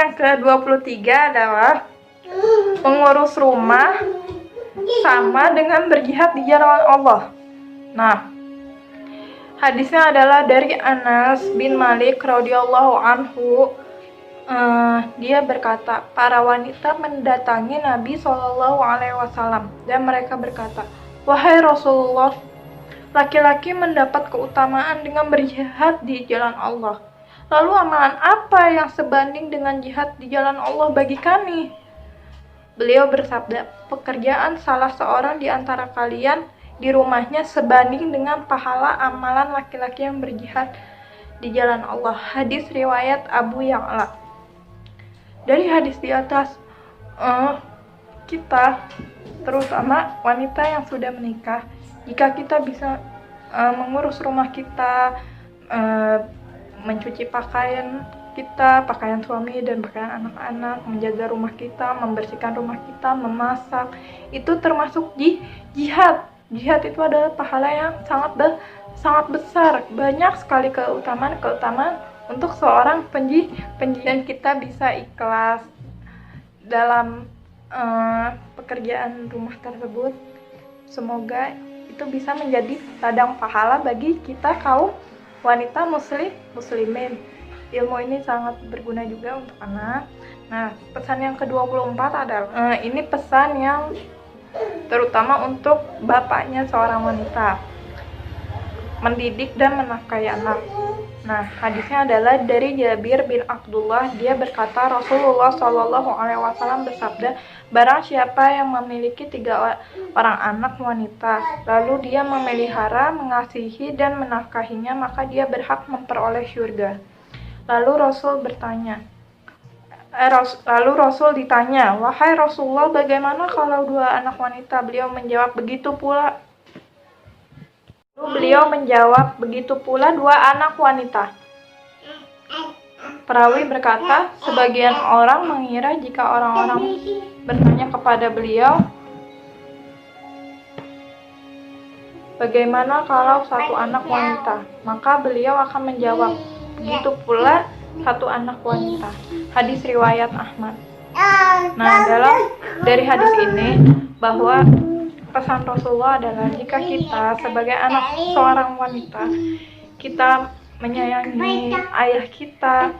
yang ke-23 adalah mengurus rumah sama dengan berjihad di jalan Allah. Nah, hadisnya adalah dari Anas bin Malik radhiyallahu anhu. Dia berkata, para wanita mendatangi Nabi SAW dan mereka berkata, wahai Rasulullah, laki-laki mendapat keutamaan dengan berjihad di jalan Allah. Lalu amalan apa yang sebanding dengan jihad di jalan Allah bagi kami? Beliau bersabda, pekerjaan salah seorang di antara kalian di rumahnya sebanding dengan pahala amalan laki-laki yang berjihad di jalan Allah. Hadis riwayat Abu Ya'la. Dari hadis di atas, kita, terutama wanita yang sudah menikah, jika kita bisa mengurus rumah kita, mencuci pakaian kita, pakaian suami dan pakaian anak-anak, menjaga rumah kita, membersihkan rumah kita, memasak, itu termasuk jihad. Jihad itu adalah pahala yang sangat besar. Banyak sekali keutamaan untuk seorang dan kita bisa ikhlas dalam pekerjaan rumah tersebut. Semoga itu bisa menjadi ladang pahala bagi kita kaum wanita muslimin. Ilmu ini sangat berguna juga untuk anak. Nah, pesan yang ke-24 adalah ini pesan yang terutama untuk bapaknya seorang wanita, mendidik dan menafkahi anak. Nah, hadisnya adalah dari Jabir bin Abdullah. Dia berkata, Rasulullah SAW bersabda, barang siapa yang memiliki 3 orang anak wanita, lalu dia memelihara, mengasihi, dan menafkahinya, maka dia berhak memperoleh surga. Lalu Rasul ditanya, wahai Rasulullah, bagaimana kalau 2 anak wanita? Beliau menjawab, begitu pula 2 anak wanita. Perawi berkata, sebagian orang mengira jika orang-orang bertanya kepada beliau, bagaimana kalau 1 anak wanita? Maka beliau akan menjawab, begitu pula 1 anak wanita. Hadis riwayat Ahmad. Nah, dari hadis ini bahwa pesan Rasulullah adalah jika kita sebagai anak seorang wanita, kita menyayangi ayah kita,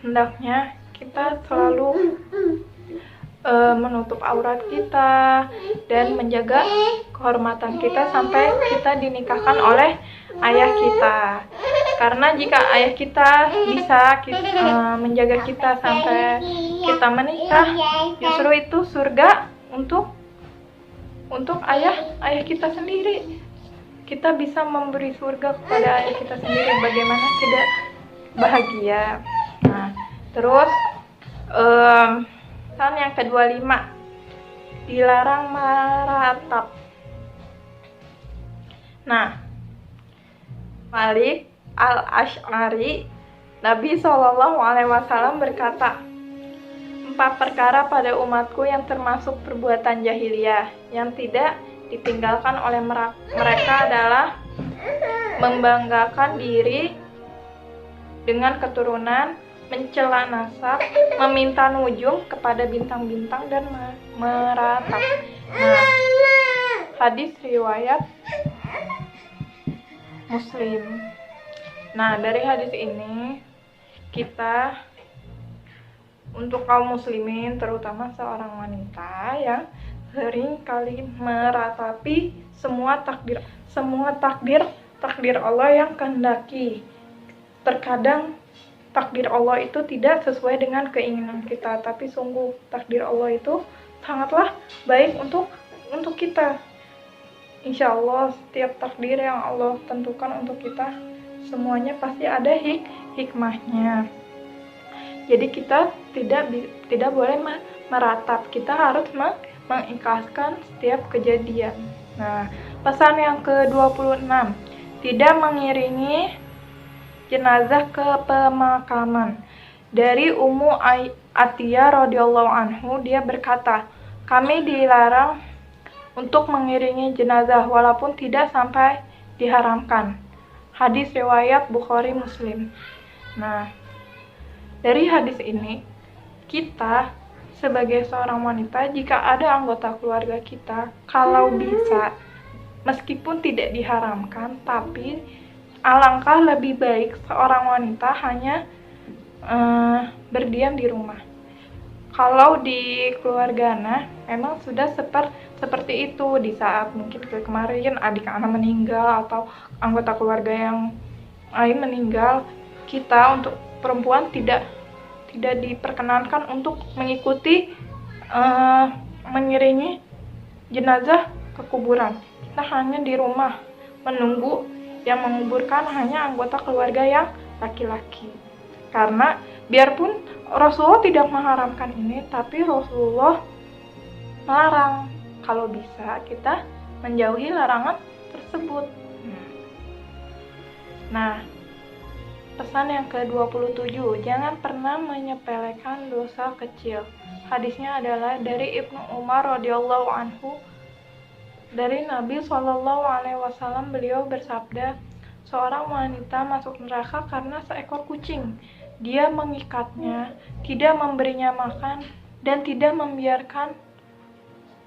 hendaknya kita selalu menutup aurat kita dan menjaga kehormatan kita sampai kita dinikahkan oleh ayah kita. Karena jika ayah kita bisa menjaga kita sampai kita menikah, justru itu surga untuk ayah kita sendiri. Kita bisa memberi surga kepada ayah kita sendiri, bagaimana tidak bahagia. Nah, terus pesan yang ke-25, dilarang meratap. Nah, Malik al-Asy'ari, Nabi SAW berkata, 4 perkara pada umatku yang termasuk perbuatan jahiliyah yang tidak ditinggalkan oleh mereka adalah membanggakan diri dengan keturunan, mencela nasab, meminta nujum kepada bintang-bintang, dan meratap. Nah, hadis riwayat Muslim. Nah, dari hadis ini kita untuk kaum muslimin, terutama seorang wanita yang sering kali meratapi semua takdir Allah yang kehendaki. Terkadang takdir Allah itu tidak sesuai dengan keinginan kita, tapi sungguh takdir Allah itu sangatlah baik untuk kita. Insya Allah setiap takdir yang Allah tentukan untuk kita, semuanya pasti ada hikmahnya. Jadi kita tidak boleh meratap, kita harus mengikhlaskan setiap kejadian. Nah, pesan yang ke-26, tidak mengiringi jenazah ke pemakaman. Dari Ummu Atiyah radhiyallahu anhu, dia berkata, kami dilarang untuk mengiringi jenazah walaupun tidak sampai diharamkan. Hadis riwayat Bukhari Muslim. Nah, dari hadis ini kita sebagai seorang wanita, jika ada anggota keluarga kita, kalau bisa, meskipun tidak diharamkan, tapi alangkah lebih baik seorang wanita hanya berdiam di rumah. Kalau di keluarga Ana memang sudah seperti itu, di saat mungkin kemarin adik Ana meninggal atau anggota keluarga yang lain meninggal, kita untuk perempuan tidak diperkenankan untuk mengikuti mengiringi jenazah ke kuburan. Kita hanya di rumah menunggu, yang menguburkan hanya anggota keluarga yang laki-laki. Karena biarpun Rasulullah tidak mengharamkan ini, tapi Rasulullah melarang. Kalau bisa kita menjauhi larangan tersebut. Nah, pesan yang ke-27, jangan pernah menyepelekan dosa kecil. Hadisnya adalah dari Ibnu Umar radhiyallahu anhu, dari Nabi SAW. Beliau bersabda, seorang wanita masuk neraka karena seekor kucing. Dia mengikatnya, tidak memberinya makan, dan tidak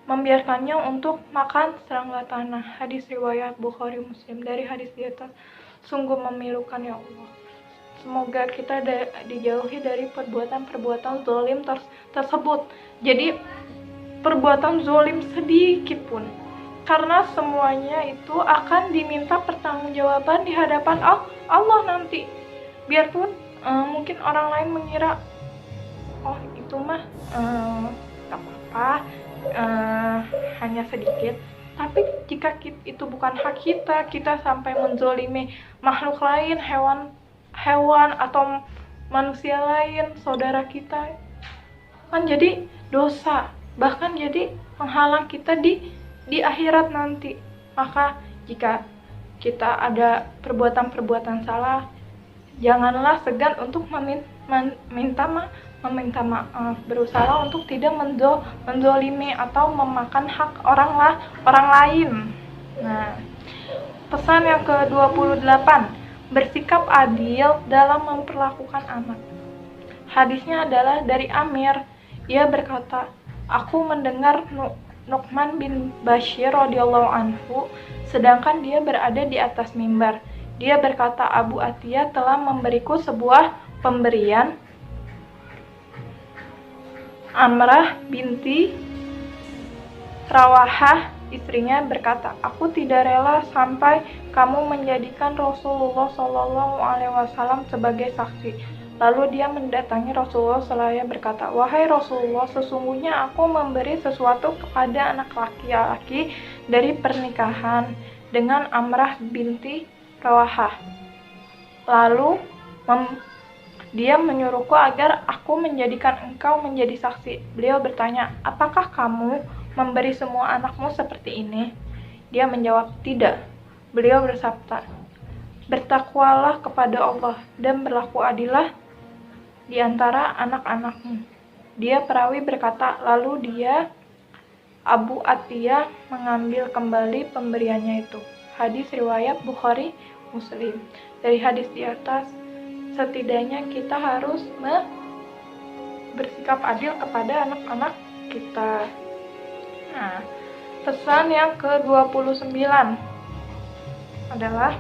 membiarkannya untuk makan serangga tanah. Hadis riwayat Bukhari Muslim. Dari hadis di atas, sungguh memilukan ya Allah. Semoga kita dijauhi dari perbuatan zalim tersebut. Jadi perbuatan zalim sedikit pun, karena semuanya itu akan diminta pertanggungjawaban di hadapan Allah nanti. Biarpun mungkin orang lain mengira, oh itu mah gak apa-apa, hanya sedikit. Tapi jika itu bukan hak kita sampai menzolimi makhluk lain, hewan atau manusia lain, saudara kita, kan jadi dosa, bahkan jadi menghalang kita di akhirat nanti. Maka jika kita ada perbuatan salah, janganlah segan untuk meminta maaf, berusaha untuk tidak menzolimi atau memakan hak orang lain. Nah, pesan yang ke-28, bersikap adil dalam memperlakukan anak. Hadisnya adalah dari Amir. Ia berkata, aku mendengar Nu'man bin Bashir radhiyallahu anhu sedangkan dia berada di atas mimbar. Dia berkata, Abu Atiyah telah memberiku sebuah pemberian. Amrah binti Rawahah, istrinya, berkata, aku tidak rela sampai kamu menjadikan Rasulullah SAW sebagai saksi. Lalu dia mendatangi Rasulullah seraya berkata, wahai Rasulullah, sesungguhnya aku memberi sesuatu kepada anak laki-laki dari pernikahan dengan Amrah binti Rawahah. Lalu dia menyuruhku agar aku menjadikan engkau menjadi saksi. Beliau bertanya, apakah kamu memberi semua anakmu seperti ini? Dia menjawab, tidak. Beliau bersabda, bertakwalah kepada Allah dan berlaku adillah di antara anak-anakmu. Dia perawi berkata, lalu dia, Abu Atiyah, mengambil kembali pemberiannya itu. Hadis riwayat Bukhari Muslim. Dari hadis di atas, setidaknya kita harus bersikap adil kepada anak-anak kita. Nah, pesan yang ke-29 adalah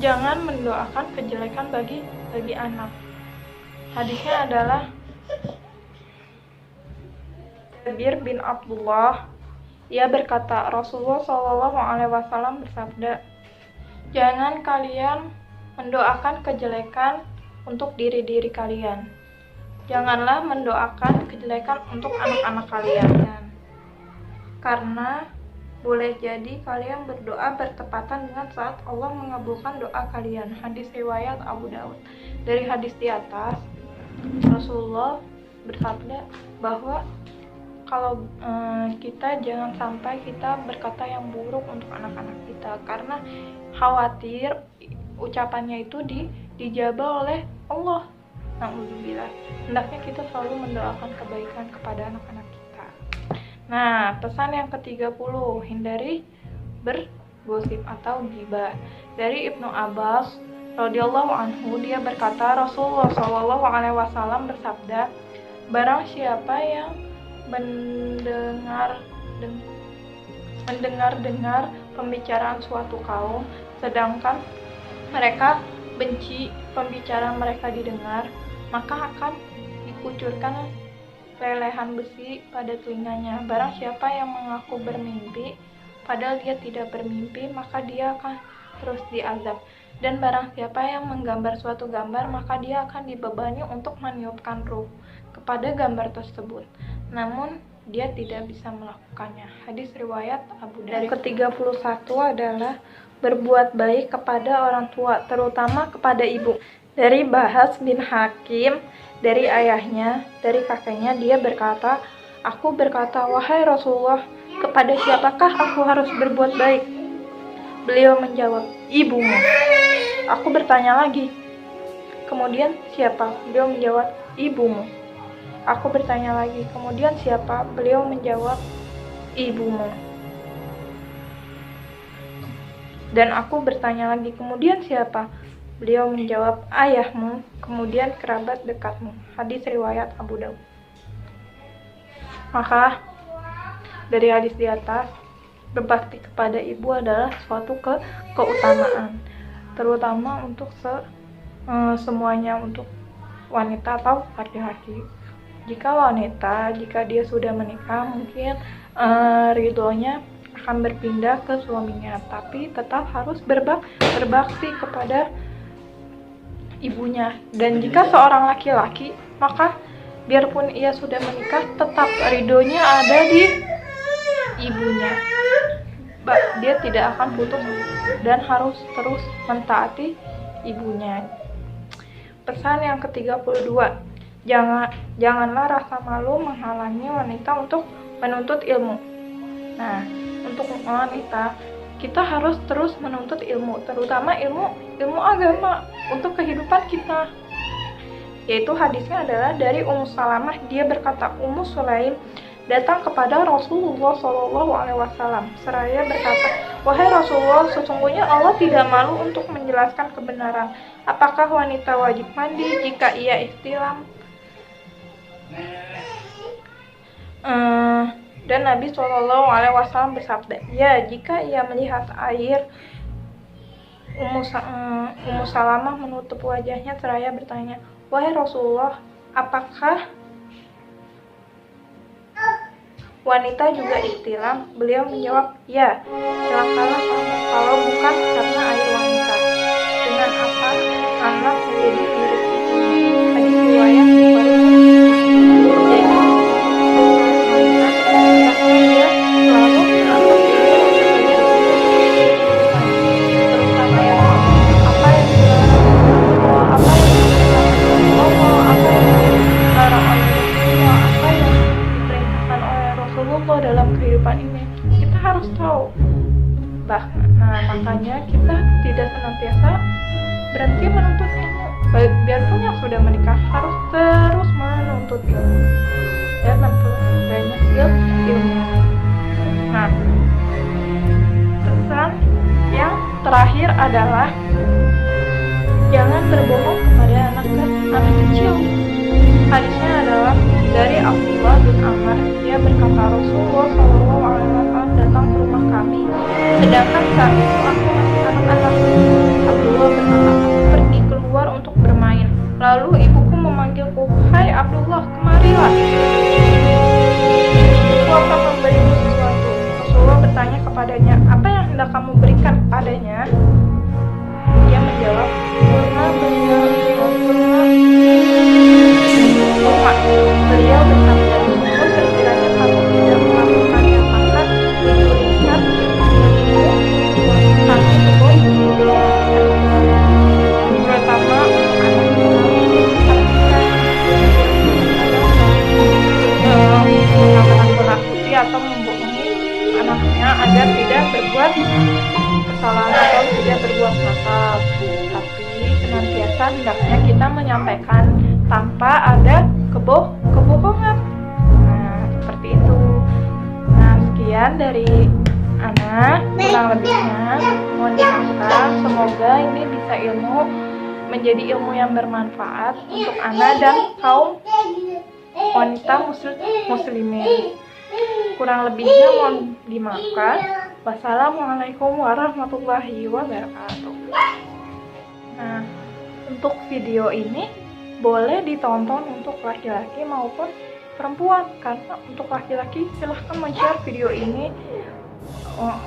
jangan mendoakan kejelekan bagi anak. Hadisnya adalah Jabir bin Abdullah. Ia berkata, Rasulullah SAW bersabda, jangan kalian mendoakan kejelekan untuk diri kalian. Janganlah mendoakan kejelekan untuk anak-anak kalian. Karena boleh jadi kalian berdoa bertepatan dengan saat Allah mengabulkan doa kalian. Hadis riwayat Abu Daud. Dari hadis di atas, Rasulullah bersabda bahwa kalau kita jangan sampai kita berkata yang buruk untuk anak-anak kita, karena khawatir ucapannya itu dijabah oleh Allah. Na'udzubillah. Hendaknya kita selalu mendoakan kebaikan kepada anak-anak kita. Nah, pesan yang ke-30, hindari bergosip atau ghibah. Dari Ibnu Abbas radhiyallahu anhu, dia berkata, Rasulullah SAW bersabda, Barang siapa yang mendengar pembicaraan suatu kaum, sedangkan mereka benci pembicaraan mereka didengar, maka akan dikucurkan lelehan besi pada telinganya. Barang siapa yang mengaku bermimpi, padahal dia tidak bermimpi, maka dia akan terus diazab. Dan barang siapa yang menggambar suatu gambar, maka dia akan dibebani untuk meniupkan ruh kepada gambar tersebut. Namun dia tidak bisa melakukannya. Hadis riwayat Abu Daud. Ke-31 adalah berbuat baik kepada orang tua, terutama kepada ibu. Dari Bahas bin Hakim, dari ayahnya, dari kakeknya, dia berkata, aku berkata, wahai Rasulullah, kepada siapakah aku harus berbuat baik? Beliau menjawab, ibumu. Aku bertanya lagi, kemudian siapa? Beliau menjawab, ibumu. Aku bertanya lagi, kemudian siapa? Beliau menjawab, ibumu. Dan aku bertanya lagi, kemudian siapa? Beliau menjawab, ayahmu, kemudian kerabat dekatmu. Hadis riwayat Abu Daud. Maka dari hadis di atas, berbakti kepada ibu adalah suatu keutamaan, terutama untuk semuanya, untuk wanita atau laki-laki. Jika wanita, jika dia sudah menikah, mungkin ridhonya akan berpindah ke suaminya, tapi tetap harus berbakti kepada ibunya. Dan jika seorang laki-laki, maka biarpun ia sudah menikah, tetap ridhonya ada di ibunya. Dia tidak akan putus dan harus terus mentaati ibunya. Pesan yang ke-32, janganlah rasa malu menghalangi wanita untuk menuntut ilmu. Nah, untuk wanita, kita harus terus menuntut ilmu, terutama ilmu agama untuk kehidupan kita. Yaitu hadisnya adalah dari Ummu Salamah, dia berkata, Ummu Sulaim datang kepada Rasulullah SAW seraya berkata, wahai Rasulullah, sesungguhnya Allah tidak malu untuk menjelaskan kebenaran. Apakah wanita wajib mandi jika ia ihtilam? Dan Nabi SAW bersabda, ya, jika ia melihat air. Ummu Salamah menutup wajahnya seraya bertanya, wahai Rasulullah, apakah wanita juga ihtilam? Beliau menjawab, ya, celakalah kamu kalau bukan karena air wanita. Dengan apa anak menjadi milik ibunya. Hadis riwayat Bukhari. Dalam kehidupan ini kita harus tahu. Makanya kita tidak senantiasa berhenti menuntut ilmu. Biarpun yang sudah menikah harus terus menuntut ilmu dan memperbanyak ilmu. Nah, pesan yang terakhir adalah jangan berbohong kepada anak kecil. Hadisnya adalah dari Abdullah bin Amr, dia berkata, Rasulullah SAW datang ke rumah kami, sedangkan saat itu aku masih anak-anak. Abdullah berkata, aku pergi keluar untuk bermain. Lalu ibuku memanggilku, hai Abdullah, kemarilah, aku akan memberimu sesuatu. Rasulullah bertanya kepadanya, apa yang hendak kamu berikan kepadanya? Dia menjawab, kurma beliau. Beliau bersabda, sungguh sekiranya kamu tidak melakukannya, maka diberikan dirimu satu kebun, terutama anak-anak menakuti atau membohongi anaknya agar tidak berbuat kesalahan atau tidak berbuat nakal. Tapi senantiasa hendaknya kita menyampaikan tanpa ada kebohongan. Nah, seperti itu. Nah, sekian dari Ana, kurang lebihnya mohon dimaafkan. Semoga ini bisa menjadi ilmu yang bermanfaat untuk Ana dan kaum wanita muslimin. Kurang lebihnya mohon dimaafkan. Wassalamualaikum warahmatullahi wabarakatuh. Nah, untuk video ini boleh ditonton untuk laki-laki maupun perempuan, karena untuk laki-laki silahkan men-share video ini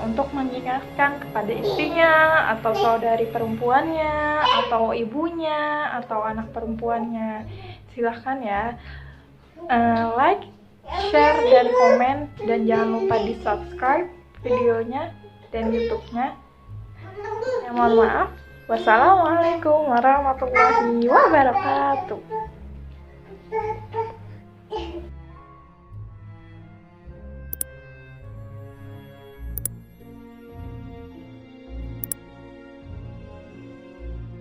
untuk mengingatkan kepada istrinya atau saudari perempuannya atau ibunya atau anak perempuannya. Silahkan ya, like, share, dan komen, dan jangan lupa di subscribe videonya dan YouTube-nya. Mohon maaf. Wassalamualaikum warahmatullahi wabarakatuh.